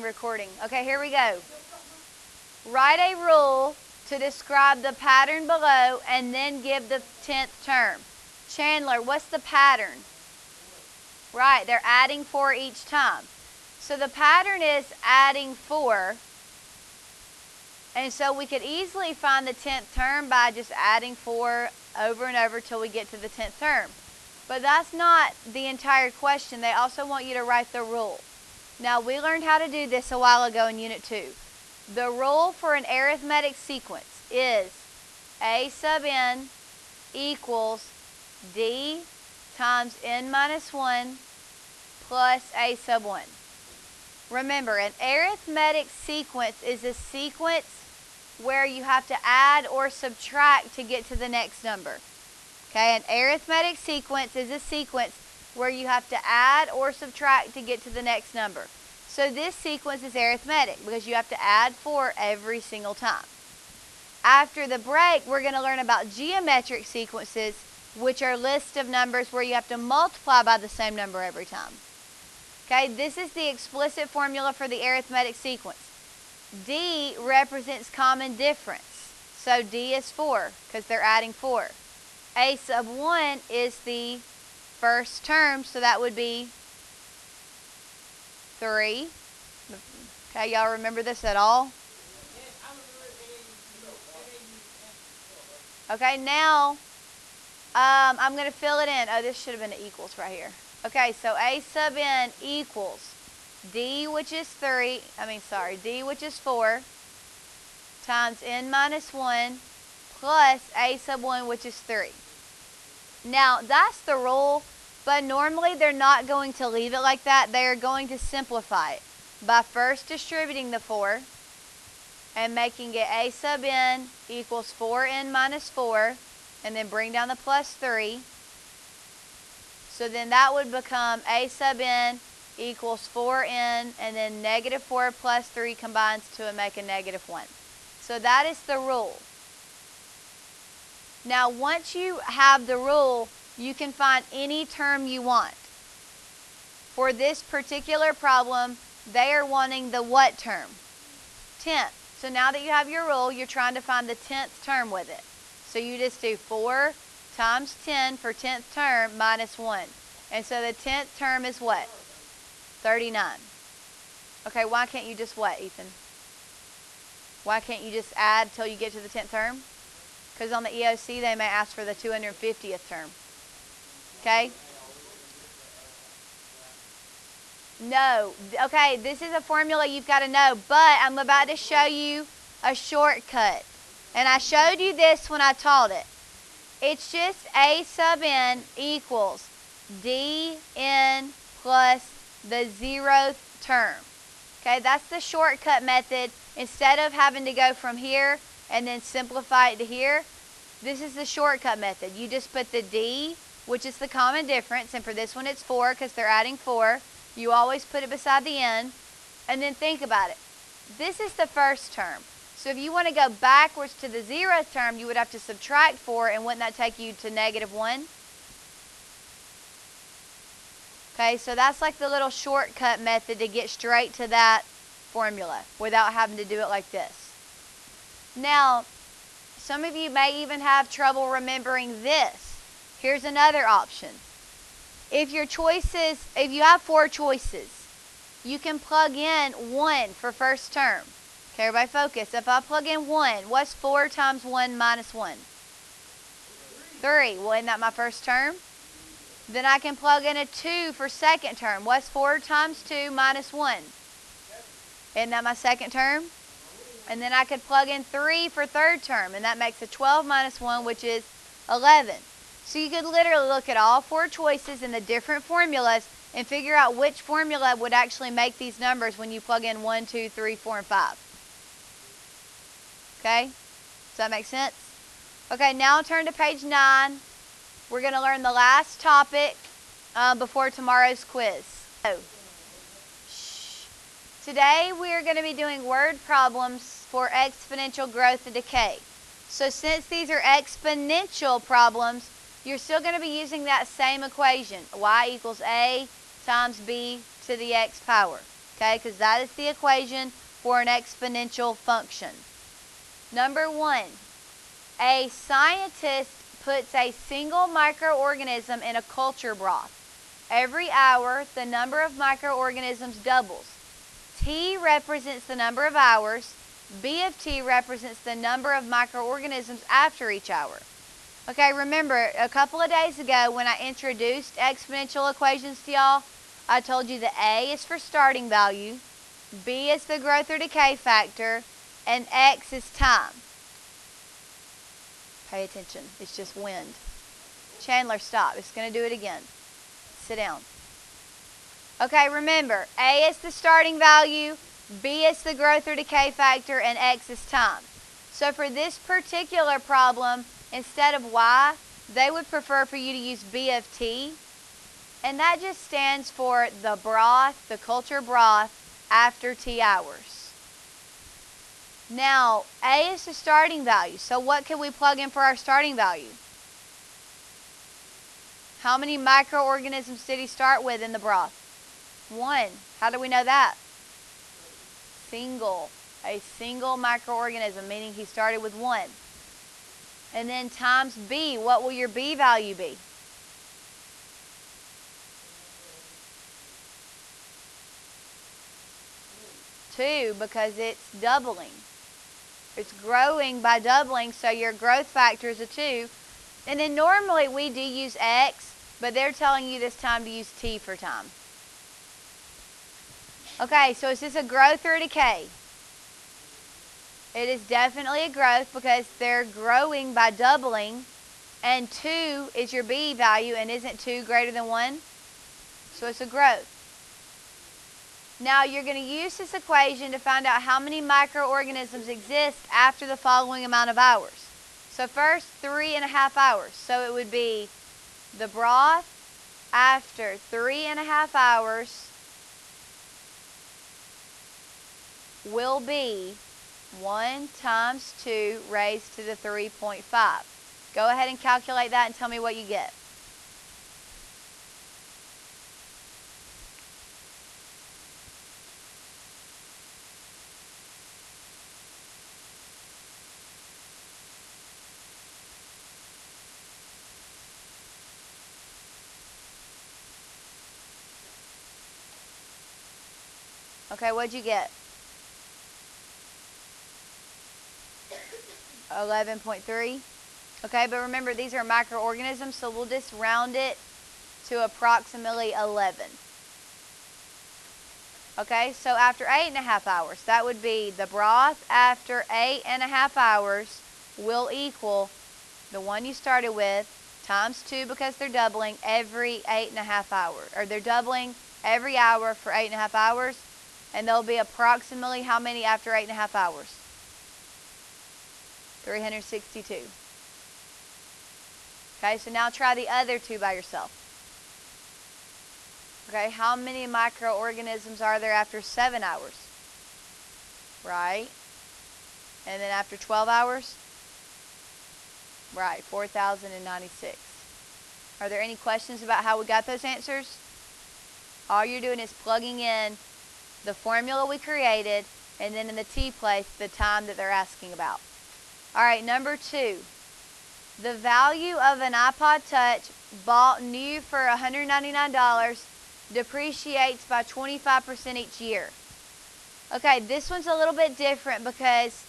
recording. Okay, here we go. Write a rule to describe the pattern below and then give the 10th term. Chandler, what's the pattern? Right, they're adding 4 each time. So the pattern is adding 4. And so we could easily find the 10th term by just adding 4 over and over till we get to the 10th term. But that's not the entire question. They also want you to write the rule. Now, we learned how to do this a while ago in Unit 2. The rule for an arithmetic sequence is a sub n equals d times n minus 1 plus a sub 1. Remember, an arithmetic sequence is a sequence where you have to add or subtract to get to the next number. Okay, an arithmetic sequence is a sequence where you have to add or subtract to get to the next number. So this sequence is arithmetic because you have to add 4 every single time. After the break, we're going to learn about geometric sequences, which are lists of numbers where you have to multiply by the same number every time. Okay, this is the explicit formula for the arithmetic sequence. D represents common difference. So D is 4 because they're adding 4. A sub 1 is the first term, so that would be 3. Okay, y'all remember this at all? Okay, now I'm going to fill it in. Oh, this should have been the equals right here. Okay, so A sub n equals D, which is D, which is 4, times n minus 1 plus A sub 1, which is 3. Now, that's the rule, but normally they're not going to leave it like that. They are going to simplify it by first distributing the 4 and making it A sub n equals 4n minus 4, and then bring down the plus 3. So then that would become A sub n equals 4n, and then negative 4 plus 3 combines to make a negative 1. So that is the rule. Now, once you have the rule, you can find any term you want. For this particular problem, they are wanting the what term? 10th. So now that you have your rule, you're trying to find the 10th term with it. So you just do 4 times 10 for 10th term minus 1. And so the 10th term is what? 39. Okay, why can't you just what, Ethan? Why can't you just add till you get to the 10th term? Because on the EOC, they may ask for the 250th term. Okay? No. Okay, this is a formula you've got to know, but I'm about to show you a shortcut. And I showed you this when I taught it. It's just A sub n equals dn plus the 0th term. Okay, that's the shortcut method. Instead of having to go from here and then simplify it to here, this is the shortcut method. You just put the d, which is the common difference, and for this one it's 4 because they're adding 4. You always put it beside the n, and then think about it. This is the first term. So if you want to go backwards to the 0th term, you would have to subtract 4, and wouldn't that take you to negative 1? Okay, so that's like the little shortcut method to get straight to that formula without having to do it like this. Now, some of you may even have trouble remembering this. Here's another option. If you have 4 choices, you can plug in 1 for first term. Okay, everybody focus. If I plug in 1, what's 4 times 1 minus 1? 3. Well, isn't that my first term? Then I can plug in a 2 for second term. What's 4 times 2 minus 1? Isn't that my second term? And then I could plug in 3 for third term, and that makes a 12 minus 1, which is 11. So you could literally look at all 4 choices in the different formulas and figure out which formula would actually make these numbers when you plug in 1, 2, 3, 4, and 5. Okay? Does that make sense? Okay, now turn to page 9. We're going to learn the last topic before tomorrow's quiz. Today we are going to be doing word problems for exponential growth and decay. So since these are exponential problems, you're still going to be using that same equation, y equals a times b to the x power. okay, because that is the equation for an exponential function. Number 1, a scientist puts a single microorganism in a culture broth. Every hour, the number of microorganisms doubles. T represents the number of hours. B of T represents the number of microorganisms after each hour. Okay, remember, a couple of days ago when I introduced exponential equations to y'all, I told you that A is for starting value, B is the growth or decay factor, and X is time. Pay attention. It's just wind. Chandler, stop. It's going to do it again. Sit down. Okay, remember, A is the starting value, B is the growth or decay factor, and X is time. So for this particular problem, instead of Y, they would prefer for you to use B of T. And that just stands for the broth, the culture broth, after T hours. Now, A is the starting value. So what can we plug in for our starting value? How many microorganisms did he start with in the broth? 1. How do we know that? Single. A single microorganism, meaning he started with 1. And then times B. What will your B value be? Two, because it's doubling. It's growing by doubling, so your growth factor is a 2. And then normally we do use X, but they're telling you this time to use T for time. Okay, so is this a growth or a decay? It is definitely a growth because they're growing by doubling, and 2 is your B value, and isn't 2 greater than 1? So it's a growth. Now you're going to use this equation to find out how many microorganisms exist after the following amount of hours. So first, 3.5 hours. So it would be the broth after 3.5 hours will be 1 times 2 raised to the 3.5. Go ahead and calculate that and tell me what you get. Okay, what'd you get? 11.3. Okay, but remember these are microorganisms, so we'll just round it to approximately 11. Okay, so after 8.5 hours, that would be the broth after 8.5 hours will equal the one you started with times 2 because they're doubling every 8.5 hours. Or they're doubling every hour for 8.5 hours. And there'll be approximately how many after 8.5 hours? 362. Okay, so now try the other 2 by yourself. Okay, how many microorganisms are there after 7 hours? Right. And then after 12 hours? Right, 4,096. Are there any questions about how we got those answers? All you're doing is plugging in the formula we created, and then in the T place, the time that they're asking about. All right, number 2. The value of an iPod Touch bought new for $199 depreciates by 25% each year. Okay, this one's a little bit different because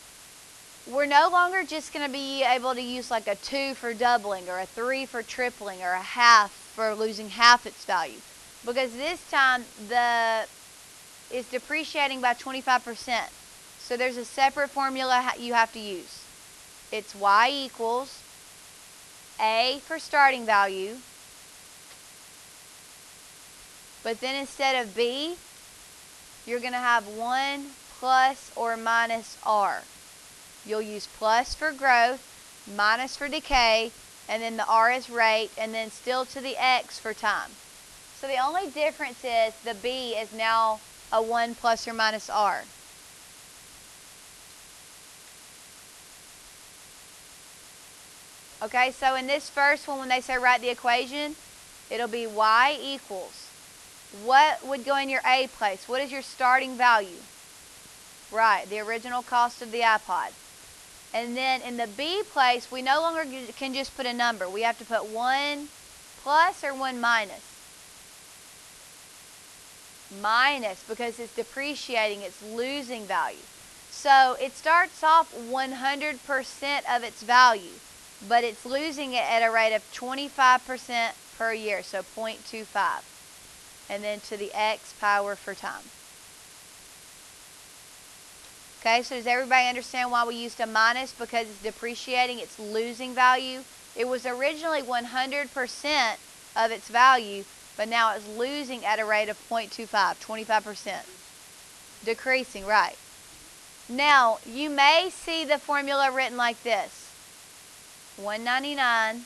we're no longer just going to be able to use like a 2 for doubling or a 3 for tripling or a half for losing half its value. Because this time is depreciating by 25%. So there's a separate formula you have to use. It's Y equals A for starting value, but then instead of B, you're going to have 1 plus or minus R. You'll use plus for growth, minus for decay, and then the R is rate, and then still to the X for time. So the only difference is the B is now a 1 plus or minus R. Okay, so in this first one, when they say write the equation, it'll be Y equals what would go in your A place? What is your starting value? Right, the original cost of the iPod. And then in the B place, we no longer can just put a number. We have to put 1 plus or 1 minus. Minus, because it's depreciating, it's losing value. So it starts off 100% of its value, but it's losing it at a rate of 25% per year, so 0.25. And then to the x power for time. Okay, so does everybody understand why we used a minus? Because it's depreciating, it's losing value. It was originally 100% of its value, but now it's losing at a rate of 0.25, 25%. Decreasing, right. Now, you may see the formula written like this. $1.99,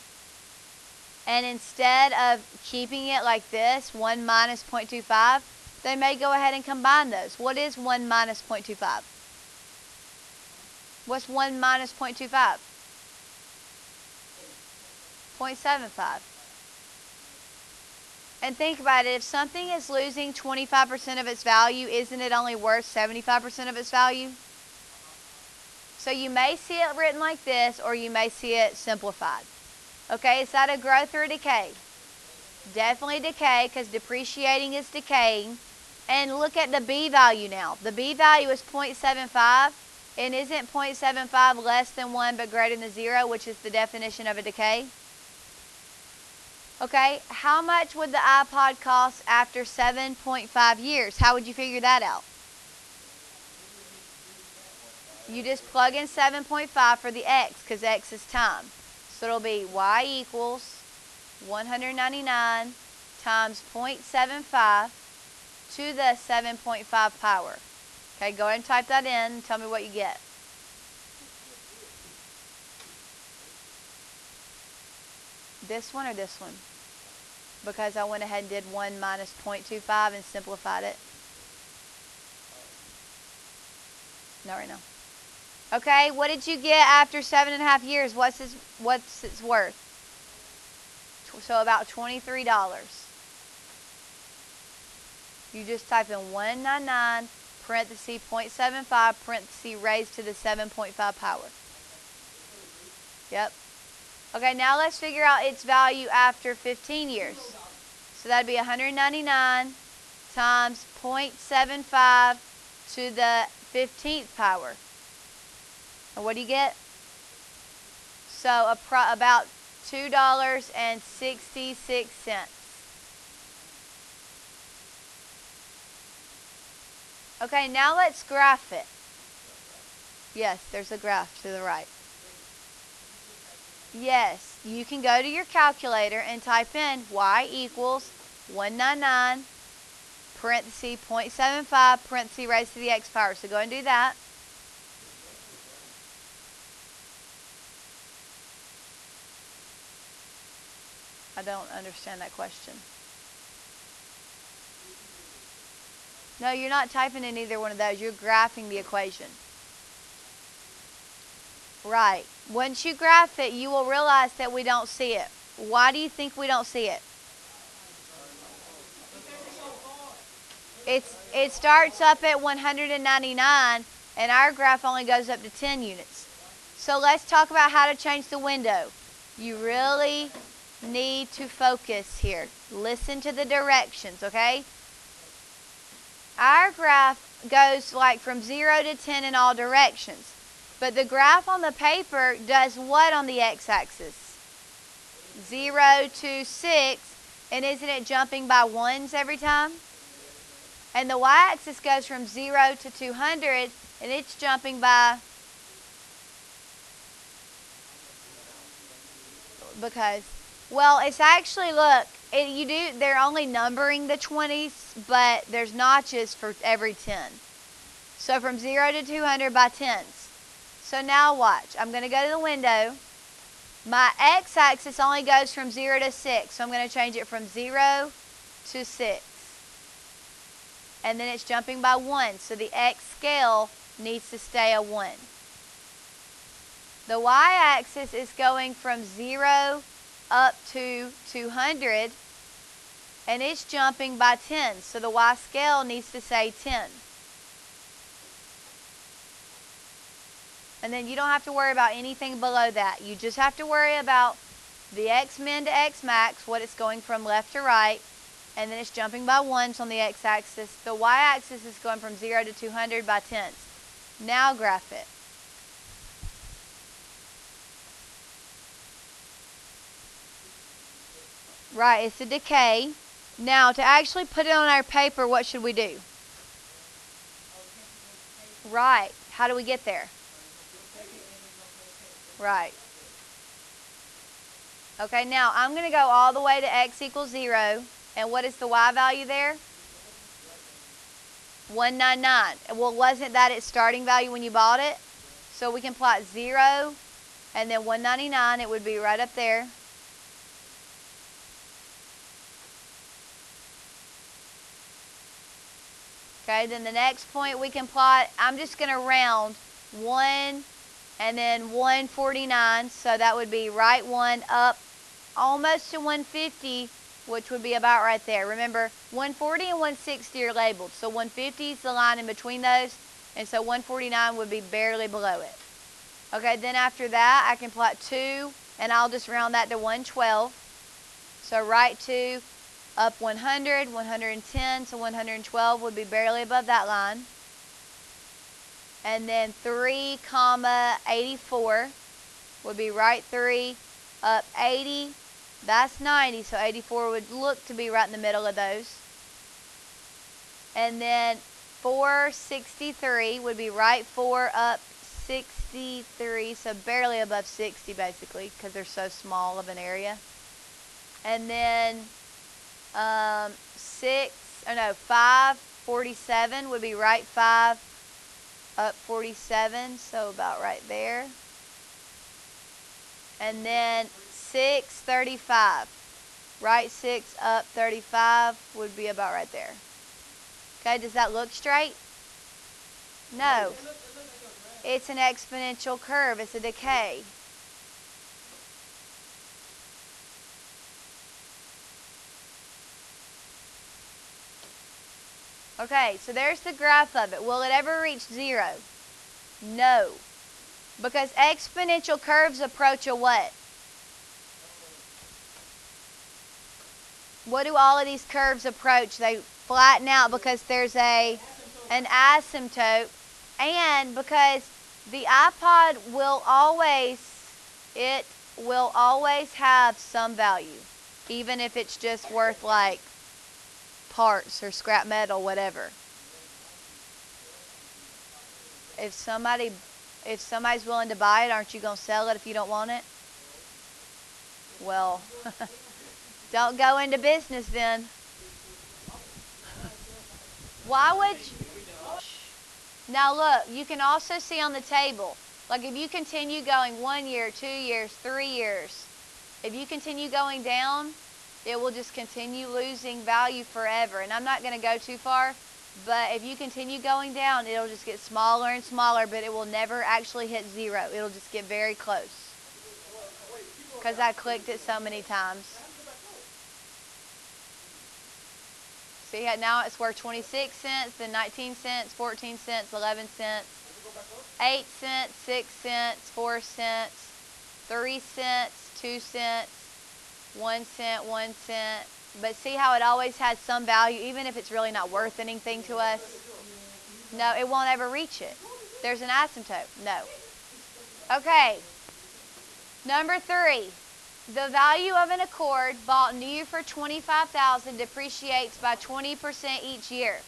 and instead of keeping it like this, 1 minus 0.25, they may go ahead and combine those. What is 1 minus 0.25? What's 1 minus 0.25? 0.75. And think about it, if something is losing 25% of its value, isn't it only worth 75% of its value? So you may see it written like this, or you may see it simplified. Okay, is that a growth or a decay? Definitely decay, because depreciating is decaying. And look at the B value now. The B value is 0.75. And isn't 0.75 less than 1 but greater than 0, which is the definition of a decay? Okay, how much would the iPod cost after 7.5 years? How would you figure that out? You just plug in 7.5 for the x, because x is time. So it'll be y equals 199 times 0.75 to the 7.5 power. Okay, go ahead and type that in and tell me what you get. This one or this one? Because I went ahead and did 1 minus 0.25 and simplified it. Not right now. Okay, what did you get after 7.5 years? What's its worth? So about $23. You just type in 199 parenthesis 0.75 parenthesis raised to the 7.5 power. Yep. Okay, now let's figure out its value after 15 years. So that'd be 199 times 0.75 to the 15th power. And what do you get? So about $2.66. Okay, now let's graph it. Yes, there's a graph to the right. Yes, you can go to your calculator and type in y equals 199 parenthesis 0.75 parenthesis raised to the x power. So go and do that. I don't understand that question. No, you're not typing in either one of those. You're graphing the equation. Right. Once you graph it, you will realize that we don't see it. Why do you think we don't see it? It starts up at 199, and our graph only goes up to 10 units. So let's talk about how to change the window. You really need to focus here. Listen to the directions, okay? Our graph goes like from 0 to 10 in all directions. But the graph on the paper does what on the x-axis? 0 to 6. And isn't it jumping by ones every time? And the y-axis goes from 0 to 200, and it's jumping by, because, well, it's actually, look, they're only numbering the 20s, but there's notches for every 10. So from 0 to 200 by 10s. So now watch. I'm going to go to the window. My x-axis only goes from 0 to 6. So I'm going to change it from 0 to 6. And then it's jumping by 1. So the x scale needs to stay a 1. The y-axis is going from 0 up to 200. and it's jumping by 10. So the y scale needs to say 10. And then you don't have to worry about anything below that. You just have to worry about the x min to x max, what it's going from left to right, and then it's jumping by 1s on the x-axis. The y-axis is going from 0 to 200 by 10s. Now graph it. Right, it's a decay. Now, to actually put it on our paper, what should we do? Right. How do we get there? Right. Okay, now I'm going to go all the way to x equals 0. And what is the y value there? 199. Well, wasn't that its starting value when you bought it? So we can plot 0 and then 199. It would be right up there. Okay, then the next point we can plot, I'm just going to round 1 and then 149. So that would be right 1 up almost to 150, which would be about right there. Remember, 140 and 160 are labeled. So 150 is the line in between those. And so 149 would be barely below it. Okay, then after that, I can plot 2, and I'll just round that to 112. So right 2, up 100, 110, so 112 would be barely above that line. And then 3, 84 would be right 3, up 80. That's 90, so 84 would look to be right in the middle of those. And then 463 would be right 4 up 63, so barely above 60 basically, because they're so small of an area. And then 547 would be right 5 up 47, so about right there. And then 635, right 6 up 35 would be about right there. Okay, does that look straight? No. It's an exponential curve. It's a decay. Okay, so there's the graph of it. Will it ever reach 0? No. Because exponential curves approach a what? What do all of these curves approach? They flatten out because there's an asymptote, and because the iPod will always have some value, even if it's just worth like parts or scrap metal, whatever. If somebody's willing to buy it, aren't you going to sell it if you don't want it? Well, don't go into business then. Why would you? Now look, you can also see on the table, like if you continue going 1 year, 2 years, 3 years, if you continue going down, it will just continue losing value forever. And I'm not going to go too far, but if you continue going down, it'll just get smaller and smaller, but it will never actually hit 0. It'll just get very close. Because I clicked it so many times. See how now it's worth 26 cents, then 19 cents, 14 cents, 11 cents, 8 cents, 6 cents, 4 cents, 3 cents, 2 cents, 1 cent, 1 cent. But see how it always has some value, even if it's really not worth anything to us? No, it won't ever reach it. There's an asymptote. No. Okay. Number 3. The value of an Accord bought new for $25,000 depreciates by 20% each year.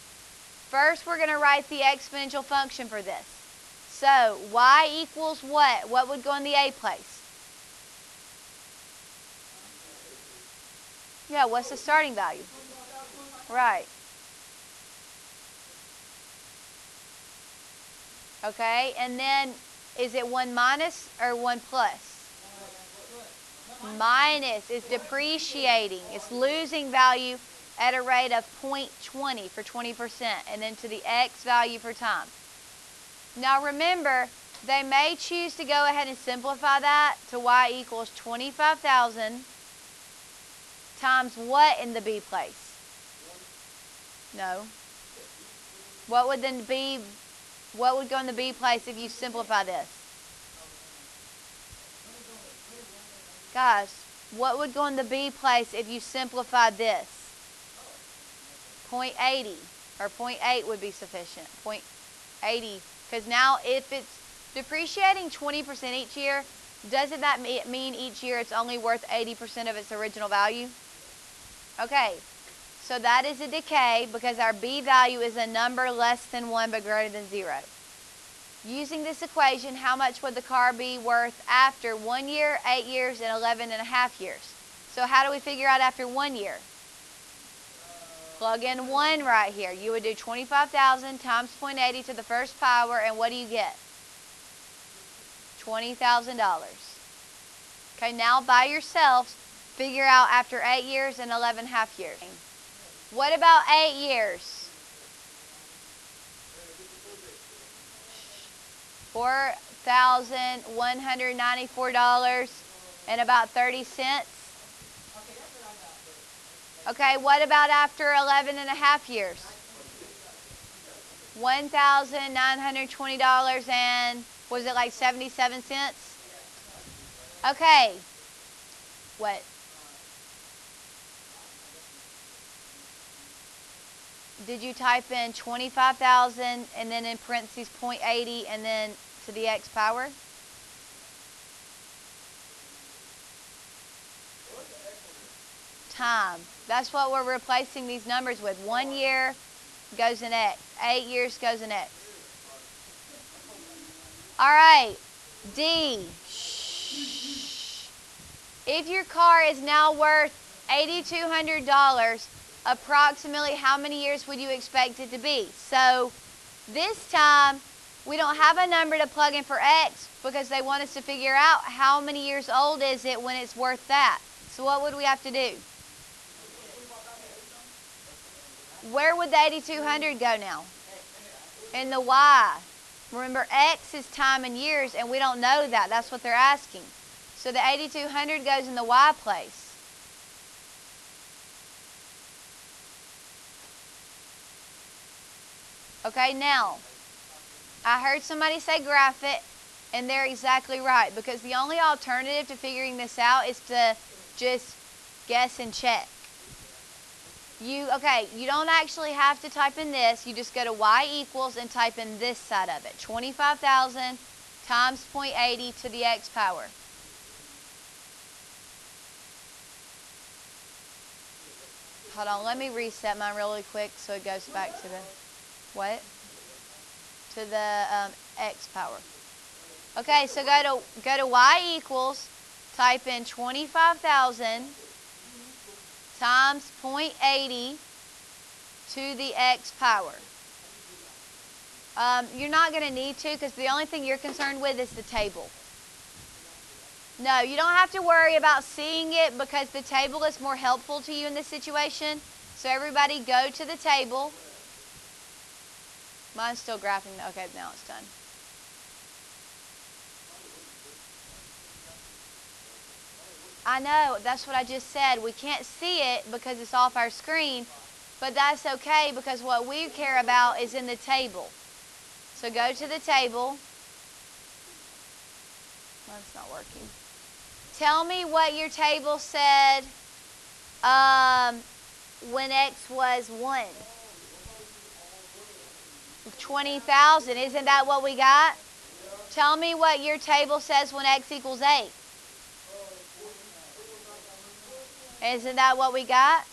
First, we're going to write the exponential function for this. So, y equals what? What would go in the a place? Yeah, what's the starting value? Right. Okay, and then is it 1 minus or 1 plus? Minus is depreciating. It's losing value at a rate of 0.20 for 20%, and then to the x value for time. Now remember, they may choose to go ahead and simplify that to y equals 25,000 times what in the b place? No. What would go in the B place if you simplify this? Guys, what would go in the B place if you simplify this? 0.80 or 0.8 would be sufficient. 0.80, because now if it's depreciating 20% each year, doesn't that mean each year it's only worth 80% of its original value? Okay, so that is a decay because our B value is a number less than 1 but greater than 0. Using this equation, how much would the car be worth after 1 year, 8 years, and 11.5 years? So how do we figure out after 1 year? Plug in 1 right here. You would do 25,000 times 0.80 to the first power, and what do you get? $20,000. Okay, now by yourselves, figure out after 8 years and 11.5 years. What about 8 years? $4,194 and about 30 cents. Okay, what about after 11.5 years? $1,920 and was it like 77 cents? Okay. What? Did you type in 25,000 and then in parentheses 0.80 and then to the x power? Time. That's what we're replacing these numbers with. 1 year goes in x. 8 years goes in x. All right. D. If your car is now worth $8,200, approximately how many years would you expect it to be? So this time, we don't have a number to plug in for x because they want us to figure out how many years old is it when it's worth that. So what would we have to do? Where would the 8,200 go now? In the y. Remember, x is time in years, and we don't know that. That's what they're asking. So the 8,200 goes in the y place. Okay, now, I heard somebody say graph it, and they're exactly right, because the only alternative to figuring this out is to just guess and check. You don't actually have to type in this. You just go to y equals and type in this side of it. 25,000 times 0.80 to the x power. Hold on, let me reset mine really quick so it goes back to the, what? To the x power. Okay, so go to y equals, type in 25,000 times 0.80 to the x power. You're not going to need to because the only thing you're concerned with is the table. No, you don't have to worry about seeing it because the table is more helpful to you in this situation. So everybody go to the table. Mine's still graphing. Okay, now it's done. I know, that's what I just said. We can't see it because it's off our screen, but that's okay because what we care about is in the table. So go to the table. That's not working. Tell me what your table said when x was 1. 20,000. Isn't that what we got? Tell me what your table says when x equals 8. Isn't that what we got?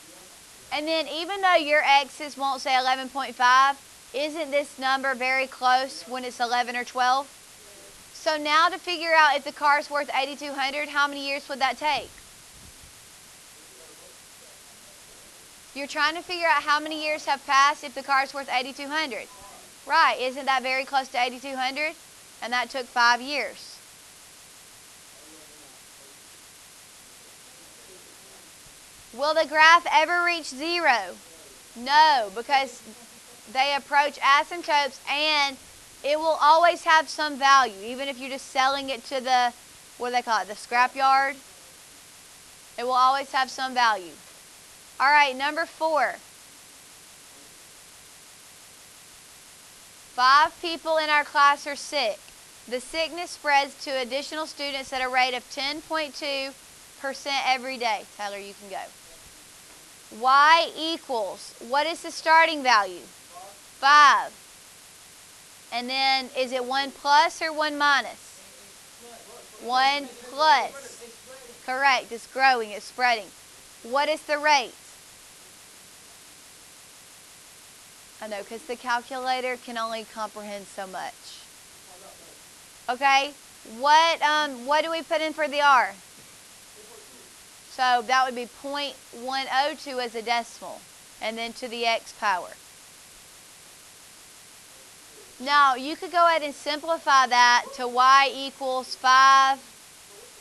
And then even though your x's won't say 11.5, isn't this number very close when it's 11 or 12? So now to figure out if the car is worth 8,200, how many years would that take? You're trying to figure out how many years have passed if the car is worth 8,200. Right, isn't that very close to 8,200? And that took 5 years. Will the graph ever reach 0? No, because they approach asymptotes and it will always have some value, even if you're just selling it to the, what do they call it, the scrap yard. It will always have some value. All right, number 4. 5 people in our class are sick. The sickness spreads to additional students at a rate of 10.2% every day. Tyler, you can go. Y equals, what is the starting value? 5. And then, is it 1 plus or 1 minus? 1 plus. Correct. It's growing. It's spreading. What is the rate? I know, because the calculator can only comprehend so much. Okay. What do we put in for the R? So that would be 0.102 as a decimal, and then to the x power. Now, you could go ahead and simplify that to y equals 5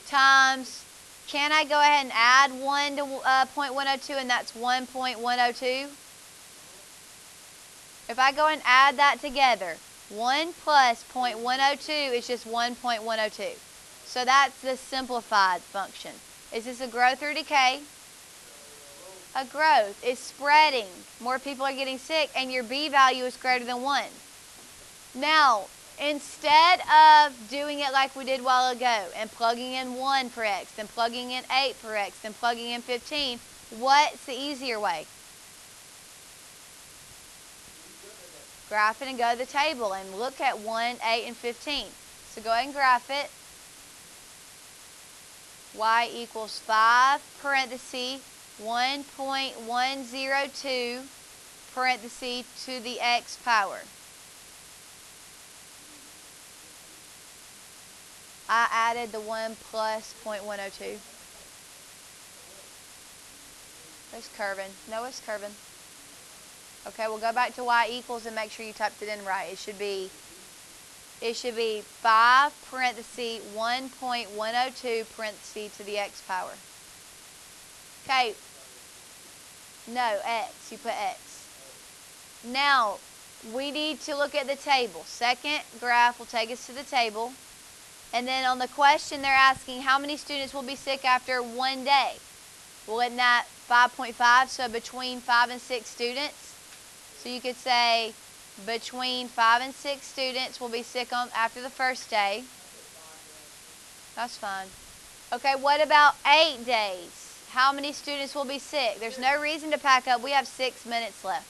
times, can I go ahead and add 1 to 0.102, and that's 1.102? If I go and add that together, 1 plus 0.102 is just 1.102. So that's the simplified function. Is this a growth or decay? A growth. It's spreading. More people are getting sick, and your B value is greater than 1. Now, instead of doing it like we did a while ago and plugging in 1 for x, then plugging in 8 for x, then plugging in 15, what's the easier way? Graph it and go to the table and look at 1, 8, and 15. So go ahead and graph it. Y equals 5, parenthesis, 1.102, parenthesis, to the x power. I added the 1 plus 0.102. It's curving. No, it's curving. Okay, we'll go back to y equals and make sure you typed it in right. It should be 5 parenthesis 1.102 parenthesis to the x power. Okay. No, x. You put x. Now, we need to look at the table. Second graph will take us to the table. And then on the question, they're asking how many students will be sick after 1 day. Well, isn't that 5.5? So between 5 and 6 students. So you could say between 5 and 6 students will be sick after the first day. That's fine. Okay, what about 8 days? How many students will be sick? There's no reason to pack up. We have 6 minutes left.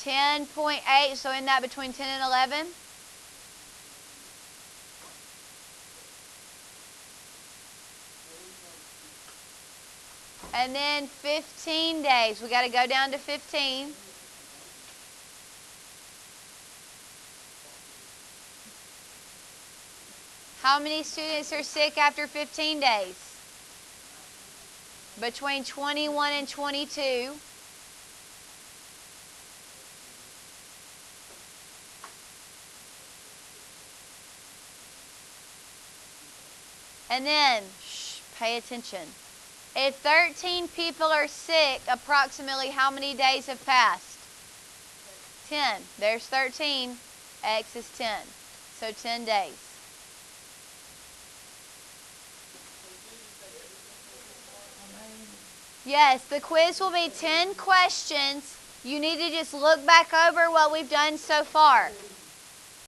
10.8, so isn't that between 10 and 11? And then 15 days. We got to go down to 15. How many students are sick after 15 days? Between 21 and 22. And then, pay attention. If 13 people are sick, approximately how many days have passed? 10. There's 13. X is 10. So 10 days. Yes, the quiz will be 10 questions. You need to just look back over what we've done so far.